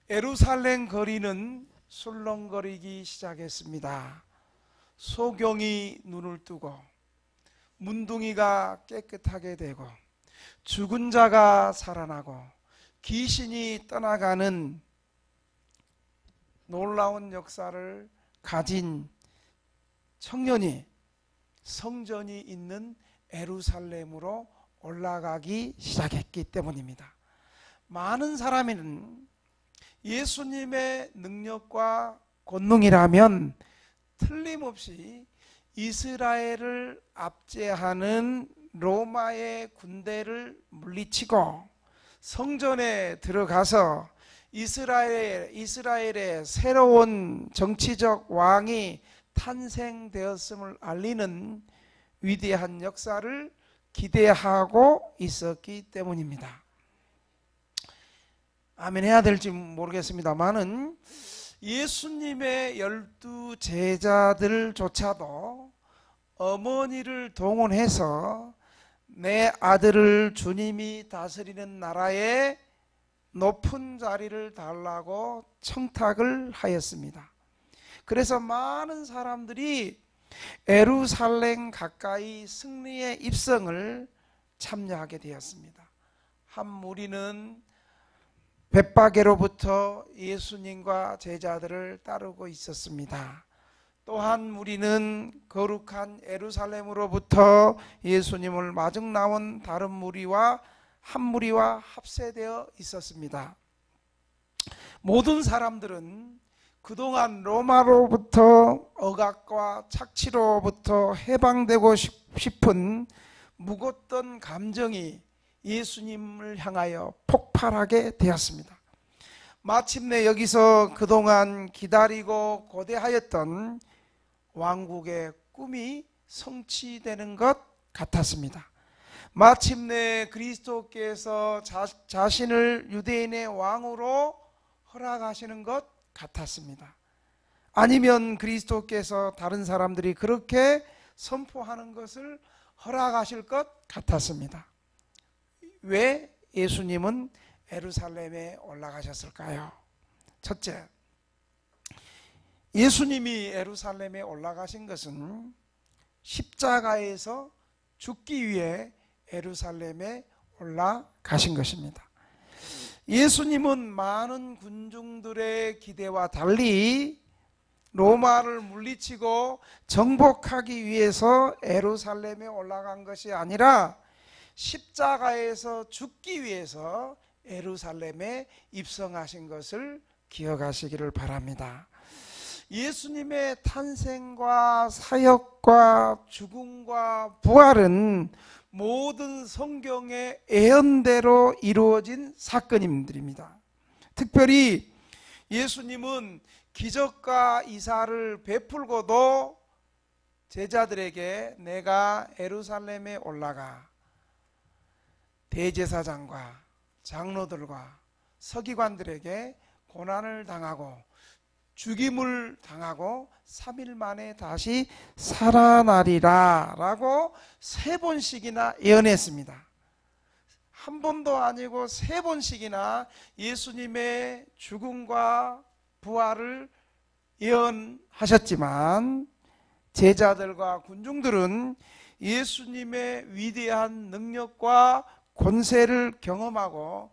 예루살렘 거리는 술렁거리기 시작했습니다. 소경이 눈을 뜨고 문둥이가 깨끗하게 되고 죽은 자가 살아나고 귀신이 떠나가는 놀라운 역사를 가진 청년이 성전이 있는 예루살렘으로 올라가기 시작했기 때문입니다. 많은 사람은 예수님의 능력과 권능이라면 틀림없이 이스라엘을 압제하는 로마의 군대를 물리치고 성전에 들어가서 이스라엘의 새로운 정치적 왕이 탄생되었음을 알리는 위대한 역사를 기대하고 있었기 때문입니다. 아멘 해야 될지 모르겠습니다만은 예수님의 12 제자들조차도 어머니를 동원해서 내 아들을 주님이 다스리는 나라에 높은 자리를 달라고 청탁을 하였습니다. 그래서 많은 사람들이 예루살렘 가까이 승리의 입성을 참여하게 되었습니다. 한 무리는 벳바게로부터 예수님과 제자들을 따르고 있었습니다. 또한 무리는 거룩한 예루살렘으로부터 예수님을 마중 나온 다른 무리와 한 무리와 합세되어 있었습니다. 모든 사람들은 그동안 로마로부터 억압과 착취로부터 해방되고 싶은 묵었던 감정이 예수님을 향하여 폭발하게 되었습니다. 마침내 여기서 그동안 기다리고 고대하였던 왕국의 꿈이 성취되는 것 같았습니다. 마침내 그리스도께서 자신을 유대인의 왕으로 허락하시는 것 같았습니다. 아니면 그리스도께서 다른 사람들이 그렇게 선포하는 것을 허락하실 것 같았습니다. 왜 예수님은 예루살렘에 올라가셨을까요? 첫째, 예수님이 예루살렘에 올라가신 것은 십자가에서 죽기 위해 예루살렘에 올라가신 것입니다. 예수님은 많은 군중들의 기대와 달리 로마를 물리치고 정복하기 위해서 예루살렘에 올라간 것이 아니라 십자가에서 죽기 위해서 예루살렘에 입성하신 것을 기억하시기를 바랍니다. 예수님의 탄생과 사역과 죽음과 부활은 모든 성경의 예언대로 이루어진 사건들입니다. 특별히 예수님은 기적과 이사를 베풀고도 제자들에게 내가 예루살렘에 올라가 대제사장과 장로들과 서기관들에게 고난을 당하고 죽임을 당하고 3일 만에 다시 살아나리라 라고 3번씩이나 예언했습니다. 한 번도 아니고 3번씩이나 예수님의 죽음과 부활을 예언하셨지만 제자들과 군중들은 예수님의 위대한 능력과 권세를 경험하고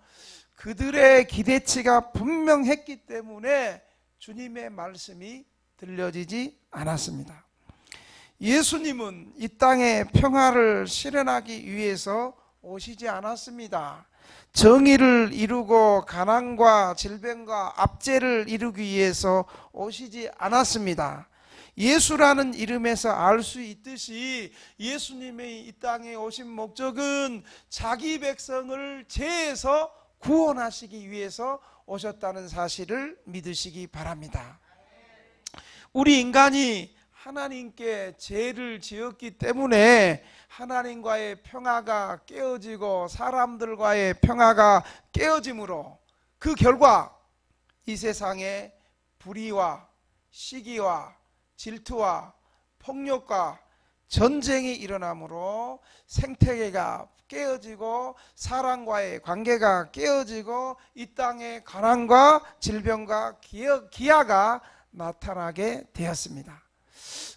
그들의 기대치가 분명했기 때문에 주님의 말씀이 들려지지 않았습니다. 예수님은 이 땅에 평화를 실현하기 위해서 오시지 않았습니다. 정의를 이루고 가난과 질병과 압제를 이루기 위해서 오시지 않았습니다. 예수라는 이름에서 알 수 있듯이 예수님의 이 땅에 오신 목적은 자기 백성을 죄에서 구원하시기 위해서 오셨다는 사실을 믿으시기 바랍니다. 우리 인간이 하나님께 죄를 지었기 때문에 하나님과의 평화가 깨어지고 사람들과의 평화가 깨어짐으로 그 결과 이 세상에 불의와 시기와 질투와 폭력과 전쟁이 일어나므로 생태계가 깨어지고 사람과의 관계가 깨어지고 이 땅에 가난과 질병과 기아가 나타나게 되었습니다.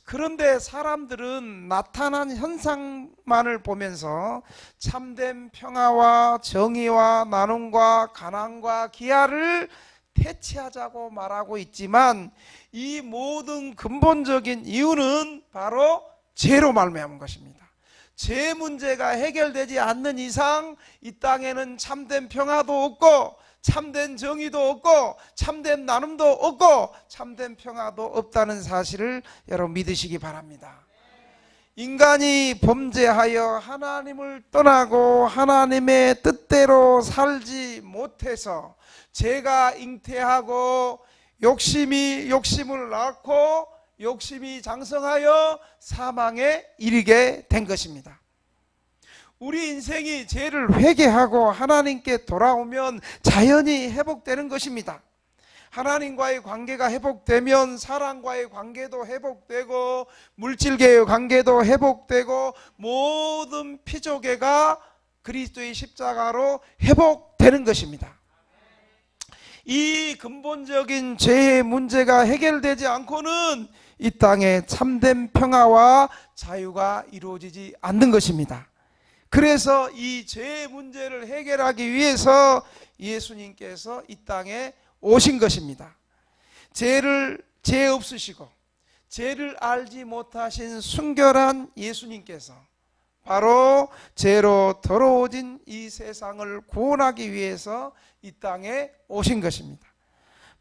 그런데 사람들은 나타난 현상만을 보면서 참된 평화와 정의와 나눔과 가난과 기아를 퇴치하자고 말하고 있지만 이 모든 근본적인 이유는 바로 죄로 말미암은 것입니다. 죄 문제가 해결되지 않는 이상 이 땅에는 참된 평화도 없고 참된 정의도 없고 참된 나눔도 없고 참된 평화도 없다는 사실을 여러분 믿으시기 바랍니다. 인간이 범죄하여 하나님을 떠나고 하나님의 뜻대로 살지 못해서 죄가 잉태하고 욕심이 욕심을 낳고 욕심이 장성하여 사망에 이르게 된 것입니다. 우리 인생이 죄를 회개하고 하나님께 돌아오면 자연히 회복되는 것입니다. 하나님과의 관계가 회복되면 사람과의 관계도 회복되고 물질계의 관계도 회복되고 모든 피조계가 그리스도의 십자가로 회복되는 것입니다. 이 근본적인 죄의 문제가 해결되지 않고는 이 땅에 참된 평화와 자유가 이루어지지 않는 것입니다. 그래서 이 죄의 문제를 해결하기 위해서 예수님께서 이 땅에 오신 것입니다. 죄 없으시고 죄를 알지 못하신 순결한 예수님께서 바로 죄로 더러워진 이 세상을 구원하기 위해서 이 땅에 오신 것입니다.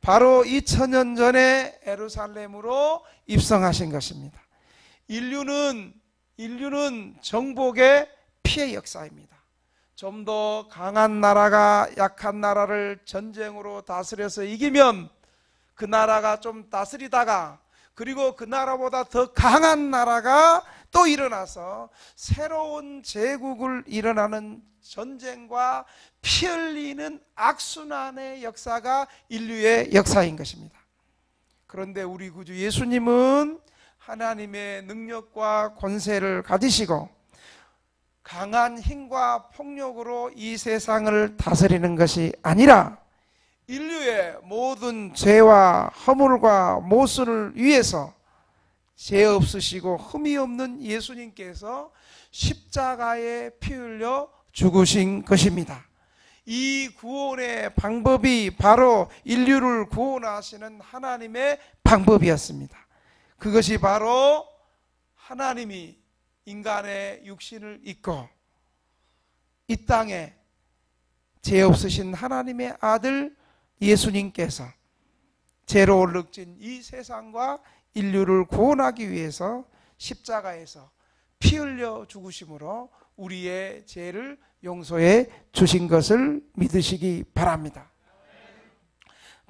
바로 2000년 전에 예루살렘으로 입성하신 것입니다. 인류는 정복의 피해 역사입니다. 좀 더 강한 나라가 약한 나라를 전쟁으로 다스려서 이기면 그 나라가 좀 다스리다가 그리고 그 나라보다 더 강한 나라가 또 일어나서 새로운 제국을 일어나는 전쟁과 피 흘리는 악순환의 역사가 인류의 역사인 것입니다. 그런데 우리 구주 예수님은 하나님의 능력과 권세를 가지시고 강한 힘과 폭력으로 이 세상을 다스리는 것이 아니라 인류의 모든 죄와 허물과 모순을 위해서 죄 없으시고 흠이 없는 예수님께서 십자가에 피 흘려 죽으신 것입니다. 이 구원의 방법이 바로 인류를 구원하시는 하나님의 방법이었습니다. 그것이 바로 하나님이 인간의 육신을 입고 이 땅에 죄 없으신 하나님의 아들 예수님께서 죄로 얼룩진 이 세상과 인류를 구원하기 위해서 십자가에서 피 흘려 죽으심으로 우리의 죄를 용서해 주신 것을 믿으시기 바랍니다.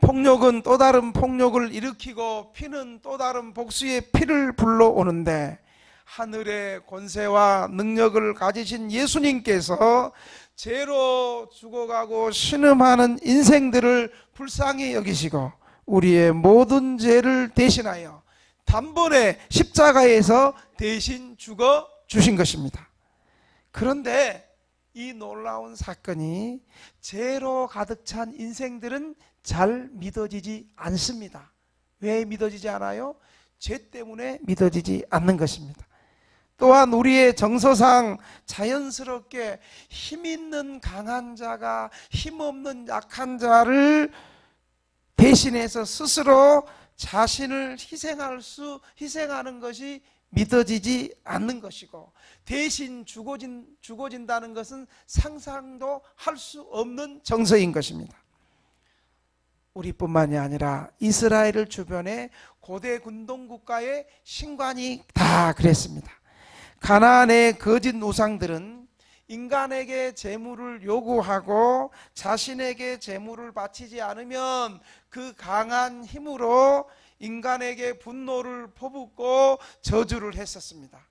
폭력은 또 다른 폭력을 일으키고 피는 또 다른 복수의 피를 불러오는데 하늘의 권세와 능력을 가지신 예수님께서 죄로 죽어가고 신음하는 인생들을 불쌍히 여기시고 우리의 모든 죄를 대신하여 단번에 십자가에서 대신 죽어 주신 것입니다. 그런데 이 놀라운 사건이 죄로 가득 찬 인생들은 잘 믿어지지 않습니다. 왜 믿어지지 않아요? 죄 때문에 믿어지지 않는 것입니다. 또한 우리의 정서상 자연스럽게 힘 있는 강한 자가 힘 없는 약한 자를 대신해서 스스로 자신을 희생하는 것이 믿어지지 않는 것이고 대신 죽어진다는 것은 상상도 할 수 없는 정서인 것입니다. 우리뿐만이 아니라 이스라엘 주변의 고대 군동국가의 신관이 다 그랬습니다. 가나안의 거짓 우상들은 인간에게 제물을 요구하고 자신에게 제물을 바치지 않으면 그 강한 힘으로 인간에게 분노를 퍼붓고 저주를 했었습니다.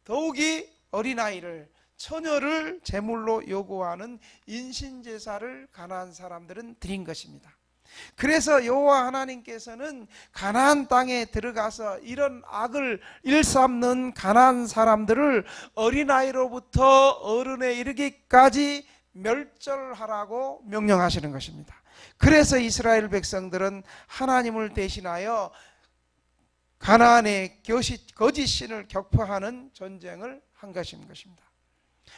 더욱이 어린아이를 처녀를 제물로 요구하는 인신제사를 가나안 사람들은 드린 것입니다. 그래서 여호와 하나님께서는 가나안 땅에 들어가서 이런 악을 일삼는 가나안 사람들을 어린아이로부터 어른에 이르기까지 멸절하라고 명령하시는 것입니다. 그래서 이스라엘 백성들은 하나님을 대신하여 가나안의 거짓 신을 격파하는 전쟁을 한 것입니다.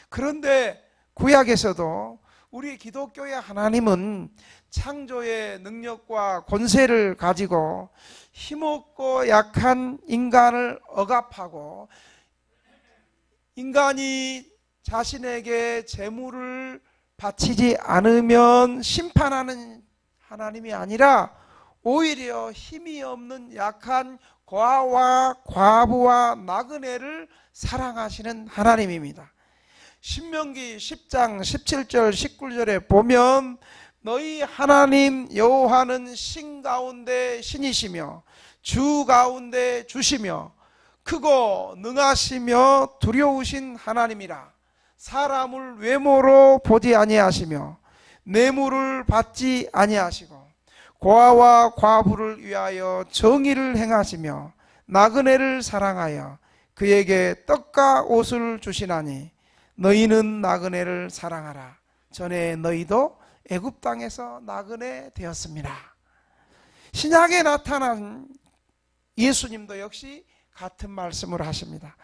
그런데 구약에서도 우리 기독교의 하나님은 창조의 능력과 권세를 가지고 힘없고 약한 인간을 억압하고 인간이 자신에게 재물을 바치지 않으면 심판하는 하나님이 아니라 오히려 힘이 없는 약한 고아와 과부와 나그네를 사랑하시는 하나님입니다. 신명기 10장 17절 19절에 보면 너희 하나님 여호와는 신 가운데 신이시며 주 가운데 주시며 크고 능하시며 두려우신 하나님이라. 사람을 외모로 보지 아니하시며 뇌물을 받지 아니하시고 고아와 과부를 위하여 정의를 행하시며 나그네를 사랑하여 그에게 떡과 옷을 주시나니 너희는 나그네를 사랑하라. 전에 너희도 애굽 땅에서 나그네 되었습니다. 신약에 나타난 예수님도 역시 같은 말씀을 하십니다.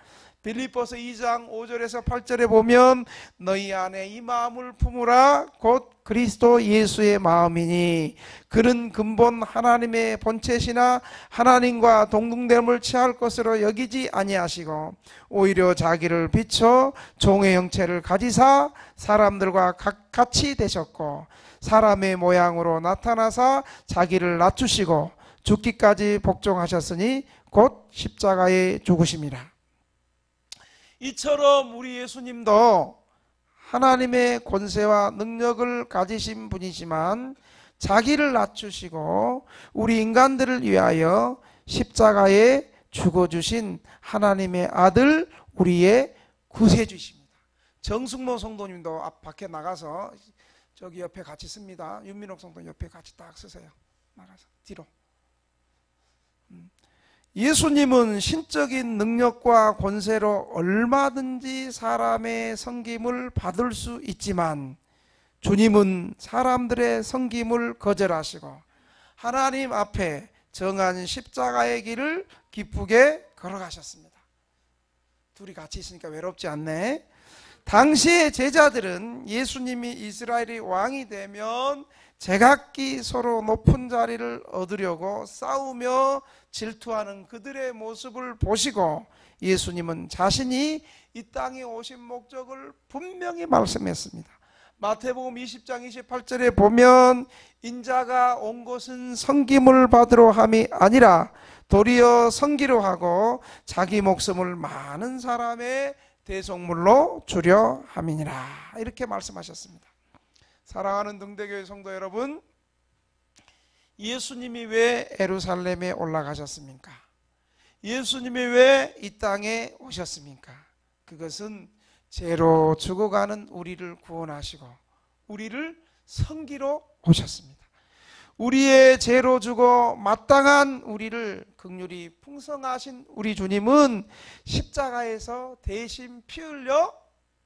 빌립보서 2장 5절에서 8절에 보면 너희 안에 이 마음을 품으라 곧 그리스도 예수의 마음이니 그는 근본 하나님의 본체시나 하나님과 동등됨을 취할 것으로 여기지 아니하시고 오히려 자기를 비춰 종의 형체를 가지사 사람들과 같이 되셨고 사람의 모양으로 나타나사 자기를 낮추시고 죽기까지 복종하셨으니 곧 십자가에 죽으심이라. 이처럼 우리 예수님도 하나님의 권세와 능력을 가지신 분이지만 자기를 낮추시고 우리 인간들을 위하여 십자가에 죽어주신 하나님의 아들 우리의 구세주십니다. 정승모 성도님도 앞 밖에 나가서 저기 옆에 같이 씁니다. 윤민옥 성도님 옆에 같이 딱 쓰세요. 나가서 뒤로. 예수님은 신적인 능력과 권세로 얼마든지 사람의 섬김을 받을 수 있지만 주님은 사람들의 섬김을 거절하시고 하나님 앞에 정한 십자가의 길을 기쁘게 걸어가셨습니다. 둘이 같이 있으니까 외롭지 않네. 당시의 제자들은 예수님이 이스라엘의 왕이 되면 제각기 서로 높은 자리를 얻으려고 싸우며 질투하는 그들의 모습을 보시고 예수님은 자신이 이 땅에 오신 목적을 분명히 말씀했습니다. 마태복음 20장 28절에 보면 인자가 온 것은 섬김을 받으러 함이 아니라 도리어 섬기려 하고 자기 목숨을 많은 사람의 대속물로 주려 함이니라. 이렇게 말씀하셨습니다. 사랑하는 등대교회 성도 여러분, 예수님이 왜 예루살렘에 올라가셨습니까? 예수님이 왜 이 땅에 오셨습니까? 그것은 죄로 죽어가는 우리를 구원하시고 우리를 섬기러 오셨습니다. 우리의 죄로 죽어 마땅한 우리를 긍휼히 풍성하신 우리 주님은 십자가에서 대신 피 흘려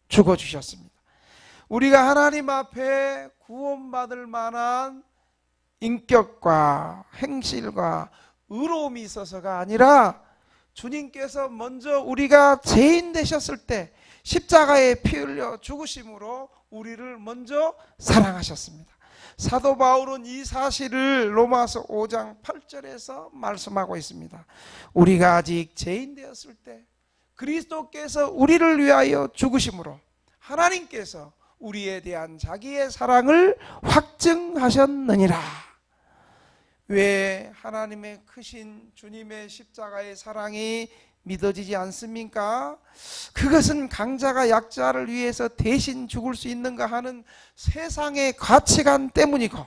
죽어주셨습니다. 우리가 하나님 앞에 구원받을 만한 인격과 행실과 의로움이 있어서가 아니라 주님께서 먼저 우리가 죄인 되셨을 때 십자가에 피 흘려 죽으심으로 우리를 먼저 사랑하셨습니다. 사도 바울은 이 사실을 로마서 5장 8절에서 말씀하고 있습니다. 우리가 아직 죄인 되었을 때 그리스도께서 우리를 위하여 죽으심으로 하나님께서 우리에 대한 자기의 사랑을 확증하셨느니라. 왜 하나님의 크신 주님의 십자가의 사랑이 믿어지지 않습니까? 그것은 강자가 약자를 위해서 대신 죽을 수 있는가 하는 세상의 가치관 때문이고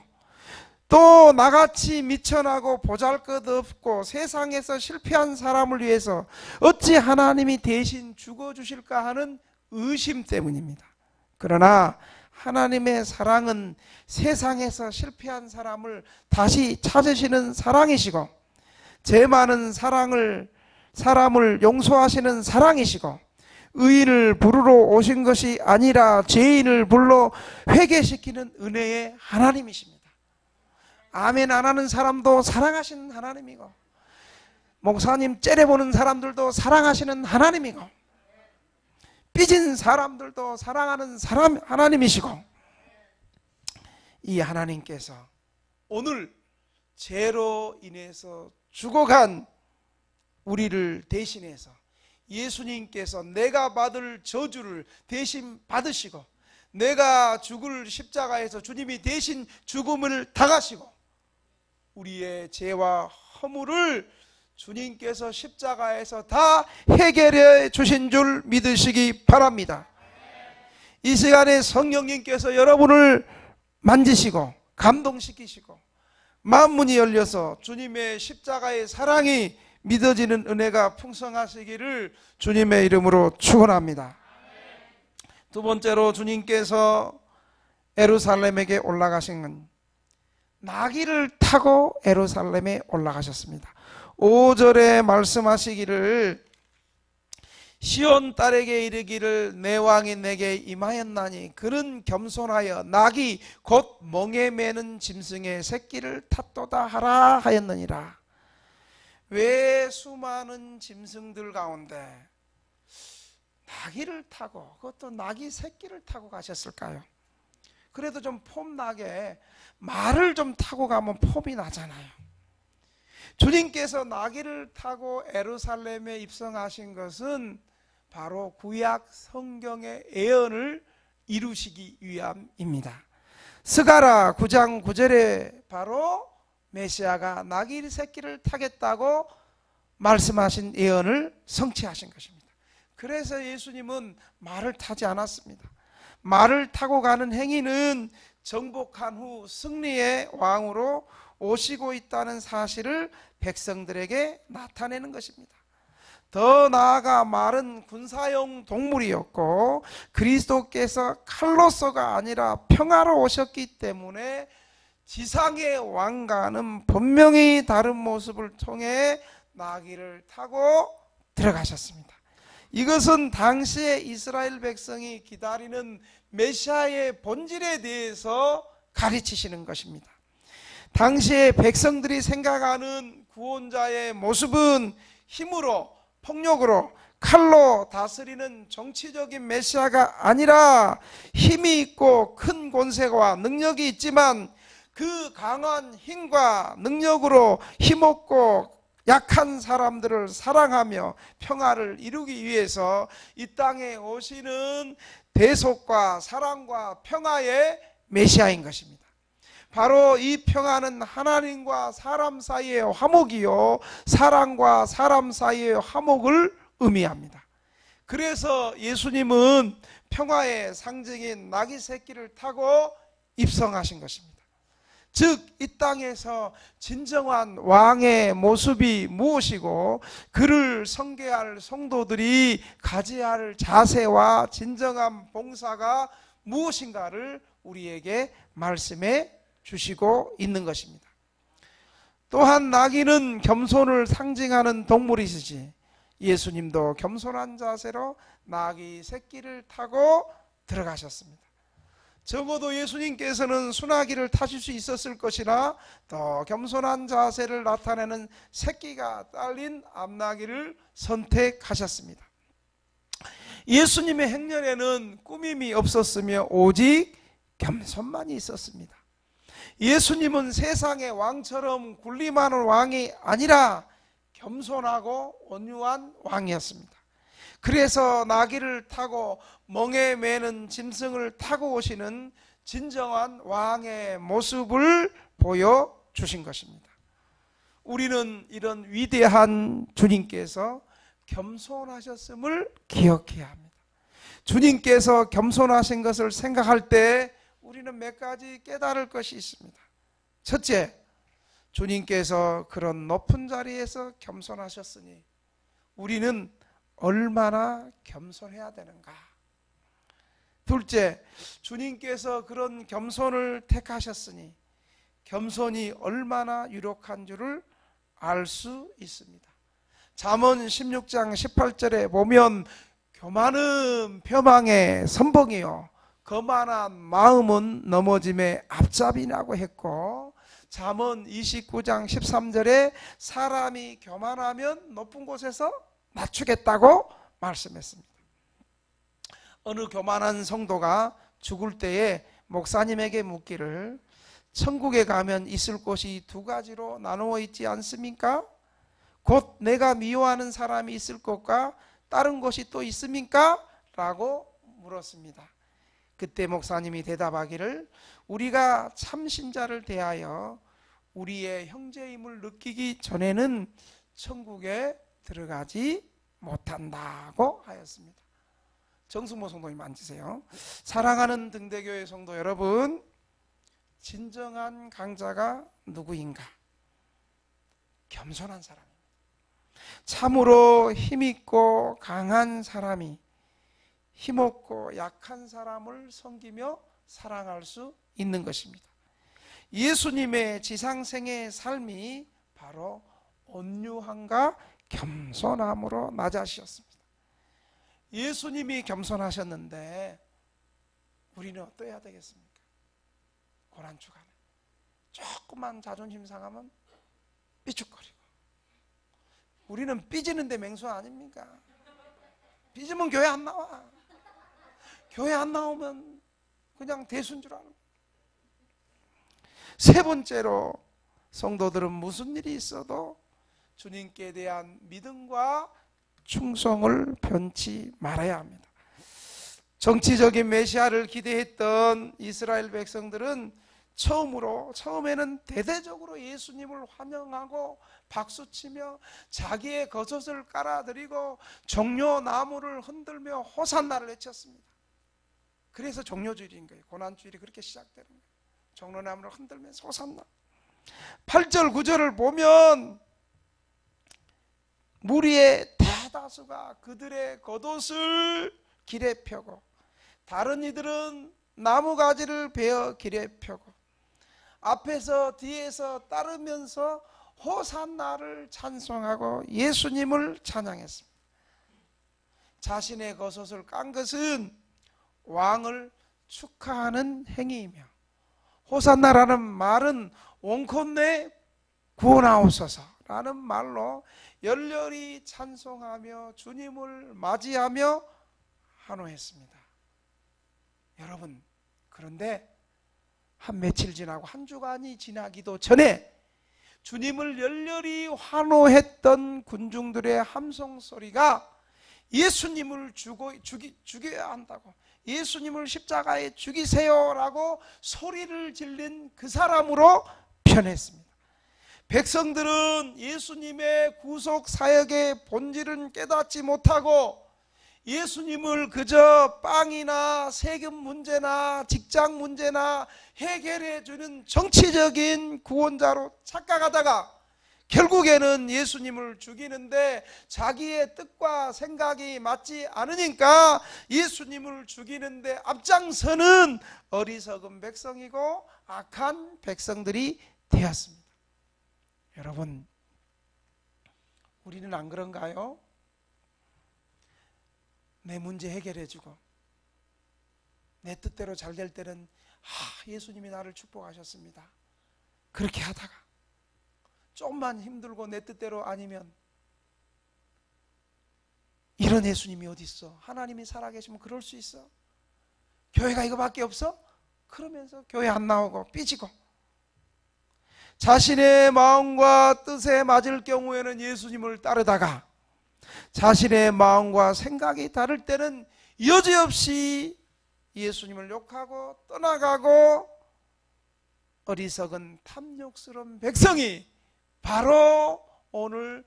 또 나같이 미천하고 보잘것없고 세상에서 실패한 사람을 위해서 어찌 하나님이 대신 죽어주실까 하는 의심 때문입니다. 그러나 하나님의 사랑은 세상에서 실패한 사람을 다시 찾으시는 사랑이시고, 죄 많은 사람을 용서하시는 사랑이시고, 의인을 부르러 오신 것이 아니라 죄인을 불러 회개시키는 은혜의 하나님이십니다. 아멘 안 하는 사람도 사랑하시는 하나님이고, 목사님 째려보는 사람들도 사랑하시는 하나님이고, 삐진 사람들도 사랑하는 하나님이시고, 이 하나님께서 오늘 죄로 인해서 죽어간 우리를 대신해서 예수님께서 내가 받을 저주를 대신 받으시고, 내가 죽을 십자가에서 주님이 대신 죽음을 당하시고, 우리의 죄와 허물을 주님께서 십자가에서 다 해결해 주신 줄 믿으시기 바랍니다. 이 시간에 성령님께서 여러분을 만지시고 감동시키시고 마음문이 열려서 주님의 십자가의 사랑이 믿어지는 은혜가 풍성하시기를 주님의 이름으로 축원합니다. 두 번째로 주님께서 예루살렘에게 올라가신 건 나귀를 타고 예루살렘에 올라가셨습니다. 5절에 말씀하시기를 시온 딸에게 이르기를 내 왕이 내게 임하였나니 그는 겸손하여 나귀 곧 멍에 매는 짐승의 새끼를 탔도다 하라 하였느니라. 왜 수많은 짐승들 가운데 나귀를 타고, 그것도 나귀 새끼를 타고 가셨을까요? 그래도 좀 폼나게 말을 좀 타고 가면 폼이 나잖아요. 주님께서 나귀를 타고 예루살렘에 입성하신 것은 바로 구약 성경의 예언을 이루시기 위함입니다. 스가랴 9장 9절에 바로 메시아가 나귀 새끼를 타겠다고 말씀하신 예언을 성취하신 것입니다. 그래서 예수님은 말을 타지 않았습니다. 말을 타고 가는 행위는 정복한 후 승리의 왕으로 오시고 있다는 사실을 백성들에게 나타내는 것입니다. 더 나아가 말은 군사용 동물이었고 그리스도께서 칼로서가 아니라 평화로 오셨기 때문에 지상의 왕과는 분명히 다른 모습을 통해 나귀를 타고 들어가셨습니다. 이것은 당시에 이스라엘 백성이 기다리는 메시아의 본질에 대해서 가르치시는 것입니다. 당시에 백성들이 생각하는 구원자의 모습은 힘으로, 폭력으로, 칼로 다스리는 정치적인 메시아가 아니라 힘이 있고 큰 권세와 능력이 있지만 그 강한 힘과 능력으로 힘없고 약한 사람들을 사랑하며 평화를 이루기 위해서 이 땅에 오시는 대속과 사랑과 평화의 메시아인 것입니다. 바로 이 평화는 하나님과 사람 사이의 화목이요 사람과 사람 사이의 화목을 의미합니다. 그래서 예수님은 평화의 상징인 나귀 새끼를 타고 입성하신 것입니다. 즉 이 땅에서 진정한 왕의 모습이 무엇이고 그를 섬겨할 성도들이 가져야 할 자세와 진정한 봉사가 무엇인가를 우리에게 말씀해 주시고 있는 것입니다. 또한 나귀는 겸손을 상징하는 동물이시지 예수님도 겸손한 자세로 나귀 새끼를 타고 들어가셨습니다. 적어도 예수님께서는 순하기를 타실 수 있었을 것이나 더 겸손한 자세를 나타내는 새끼가 딸린 암나귀를 선택하셨습니다. 예수님의 행렬에는 꾸밈이 없었으며 오직 겸손만이 있었습니다. 예수님은 세상의 왕처럼 군림하는 왕이 아니라 겸손하고 온유한 왕이었습니다. 그래서 나귀를 타고 멍에 매는 짐승을 타고 오시는 진정한 왕의 모습을 보여주신 것입니다. 우리는 이런 위대한 주님께서 겸손하셨음을 기억해야 합니다. 주님께서 겸손하신 것을 생각할 때 우리는 몇 가지 깨달을 것이 있습니다. 첫째, 주님께서 그런 높은 자리에서 겸손하셨으니 우리는 얼마나 겸손해야 되는가. 둘째, 주님께서 그런 겸손을 택하셨으니 겸손이 얼마나 유력한 줄을 알 수 있습니다. 잠언 16장 18절에 보면 교만은 벼망의 선봉이요 거만한 마음은 넘어짐의 앞잡이라고 했고, 잠언 29장 13절에 사람이 교만하면 높은 곳에서 낮추겠다고 말씀했습니다. 어느 교만한 성도가 죽을 때에 목사님에게 묻기를, 천국에 가면 있을 곳이 두 가지로 나누어 있지 않습니까? 곧 내가 미워하는 사람이 있을 곳과 다른 곳이 또 있습니까? 라고 물었습니다. 그때 목사님이 대답하기를, 우리가 참신자를 대하여 우리의 형제임을 느끼기 전에는 천국에 들어가지 못한다고 하였습니다. 정승모 성도님 앉으세요. 사랑하는 등대교회 성도 여러분, 진정한 강자가 누구인가? 겸손한 사람입니다. 참으로 힘있고 강한 사람이 힘없고 약한 사람을 섬기며 사랑할 수 있는 것입니다. 예수님의 지상생의 삶이 바로 온유함과 겸손함으로 낮아지셨습니다. 예수님이 겸손하셨는데 우리는 어떠해야 되겠습니까? 고난주간에 조금만 자존심 상하면 삐죽거리고, 우리는 삐지는데 맹수 아닙니까? 삐지면 교회 안 나와. 교회 안 나오면 그냥 대수인 줄 아는. 세 번째로, 성도들은 무슨 일이 있어도 주님께 대한 믿음과 충성을 변치 말아야 합니다. 정치적인 메시아를 기대했던 이스라엘 백성들은 처음에는 대대적으로 예수님을 환영하고 박수치며 자기의 겉옷을 깔아드리고 종려나무를 흔들며 호산나를 외쳤습니다. 그래서 종려주일인 거예요. 고난주일이 그렇게 시작되는 거예요. 종려나무를 흔들면서 호산나. 8절 9절을 보면 무리의 대다수가 그들의 겉옷을 길에 펴고 다른 이들은 나무가지를 베어 길에 펴고 앞에서 뒤에서 따르면서 호산나를 찬송하고 예수님을 찬양했습니다. 자신의 겉옷을 깐 것은 왕을 축하하는 행위이며, 호산나라는 말은 온컨대 구원하옵소서라는 말로 열렬히 찬송하며 주님을 맞이하며 환호했습니다. 여러분, 그런데 한 며칠 지나고 한 주간이 지나기도 전에 주님을 열렬히 환호했던 군중들의 함성 소리가 예수님을 죽여야 한다고, 예수님을 십자가에 죽이세요라고 소리를 질린 그 사람으로 변했습니다. 백성들은 예수님의 구속 사역의 본질은 깨닫지 못하고 예수님을 그저 빵이나 세금 문제나 직장 문제나 해결해주는 정치적인 구원자로 착각하다가 결국에는 예수님을 죽이는데 자기의 뜻과 생각이 맞지 않으니까 예수님을 죽이는데 앞장서는 어리석은 백성이고 악한 백성들이 되었습니다. 여러분, 우리는 안 그런가요? 내 문제 해결해주고 내 뜻대로 잘 될 때는 예수님이 나를 축복하셨습니다. 그렇게 하다가 좀만 힘들고 내 뜻대로 아니면 이런 예수님이 어디 있어? 하나님이 살아계시면 그럴 수 있어? 교회가 이거밖에 없어? 그러면서 교회 안 나오고 삐지고, 자신의 마음과 뜻에 맞을 경우에는 예수님을 따르다가 자신의 마음과 생각이 다를 때는 여지없이 예수님을 욕하고 떠나가고 어리석은 탐욕스러운 백성이 바로 오늘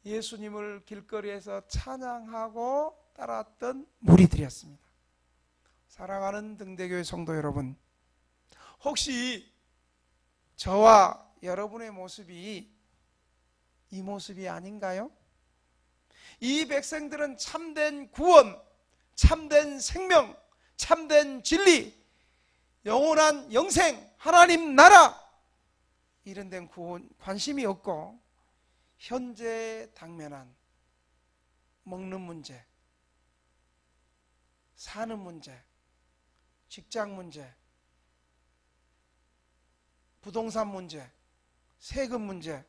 예수님을 길거리에서 찬양하고 따랐던 무리들이었습니다. 사랑하는 등대교회 성도 여러분, 혹시 저와 여러분의 모습이 이 모습이 아닌가요? 이 백성들은 참된 구원, 참된 생명, 참된 진리, 영원한 영생, 하나님 나라 이런 데는 관심이 없고 현재 당면한 먹는 문제, 사는 문제, 직장 문제, 부동산 문제, 세금 문제,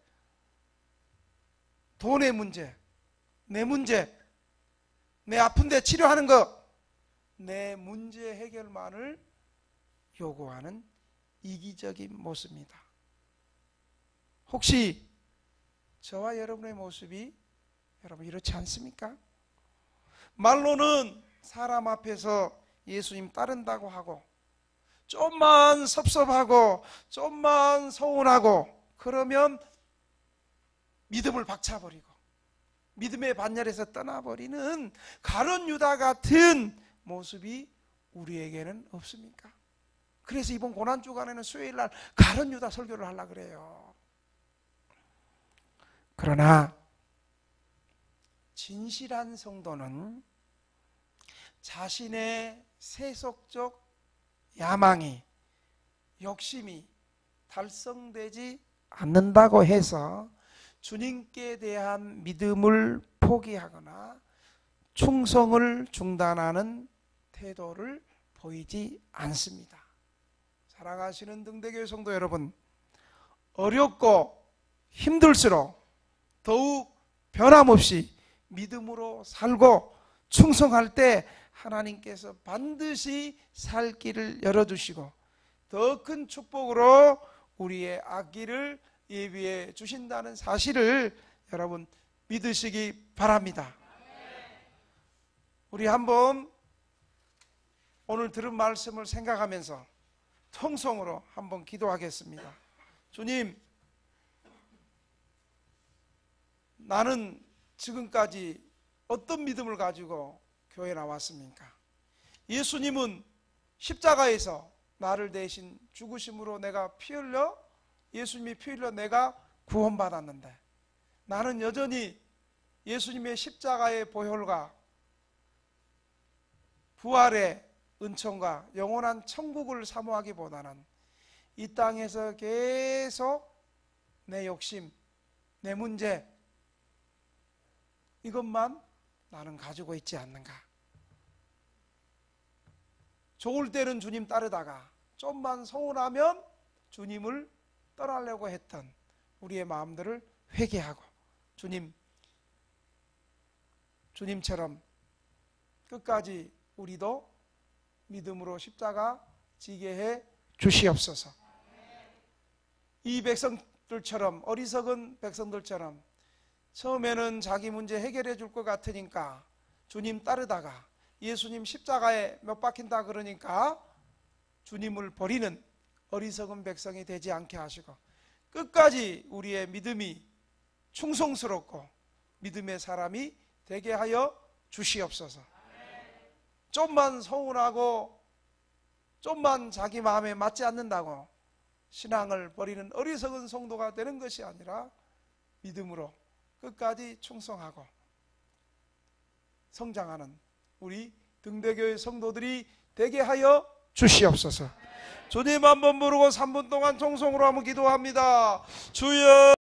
돈의 문제, 내 문제, 내 아픈데 치료하는 것, 내 문제 해결만을 요구하는 이기적인 모습입니다. 혹시 저와 여러분의 모습이 여러분 이렇지 않습니까? 말로는 사람 앞에서 예수님 따른다고 하고 좀만 섭섭하고 좀만 서운하고 그러면 믿음을 박차버리고 믿음의 반열에서 떠나버리는 가룟 유다 같은 모습이 우리에게는 없습니까? 그래서 이번 고난주간에는 수요일날 가룟 유다 설교를 하려고 그래요. 그러나 진실한 성도는 자신의 세속적 야망이, 욕심이 달성되지 않는다고 해서 주님께 대한 믿음을 포기하거나 충성을 중단하는 태도를 보이지 않습니다. 사랑하시는 등대교회 성도 여러분, 어렵고 힘들수록 더욱 변함없이 믿음으로 살고 충성할 때 하나님께서 반드시 살 길을 열어주시고 더 큰 축복으로 우리의 앞길을 예비해 주신다는 사실을 여러분 믿으시기 바랍니다. 우리 한번 오늘 들은 말씀을 생각하면서 통성으로 한번 기도하겠습니다. 주님, 나는 지금까지 어떤 믿음을 가지고 교회에 나왔습니까? 예수님은 십자가에서 나를 대신 죽으심으로 내가 예수님이 피 흘려 내가 구원받았는데 나는 여전히 예수님의 십자가의 보혈과 부활의 은총과 영원한 천국을 사모하기보다는 이 땅에서 계속 내 욕심, 내 문제 이것만 나는 가지고 있지 않는가? 좋을 때는 주님 따르다가 좀만 서운하면 주님을 떠나려고 했던 우리의 마음들을 회개하고 주님처럼 끝까지 우리도 믿음으로 십자가 지게 해 주시옵소서. 이 백성들처럼, 어리석은 백성들처럼 처음에는 자기 문제 해결해 줄 것 같으니까 주님 따르다가 예수님 십자가에 못 박힌다 그러니까 주님을 버리는 어리석은 백성이 되지 않게 하시고 끝까지 우리의 믿음이 충성스럽고 믿음의 사람이 되게 하여 주시옵소서. 좀만 서운하고 좀만 자기 마음에 맞지 않는다고 신앙을 버리는 어리석은 성도가 되는 것이 아니라 믿음으로 끝까지 충성하고 성장하는 우리 등대교회 성도들이 되게 하여 주시옵소서. 주님 한번 부르고 3분 동안 통성으로 한번 기도합니다. 주여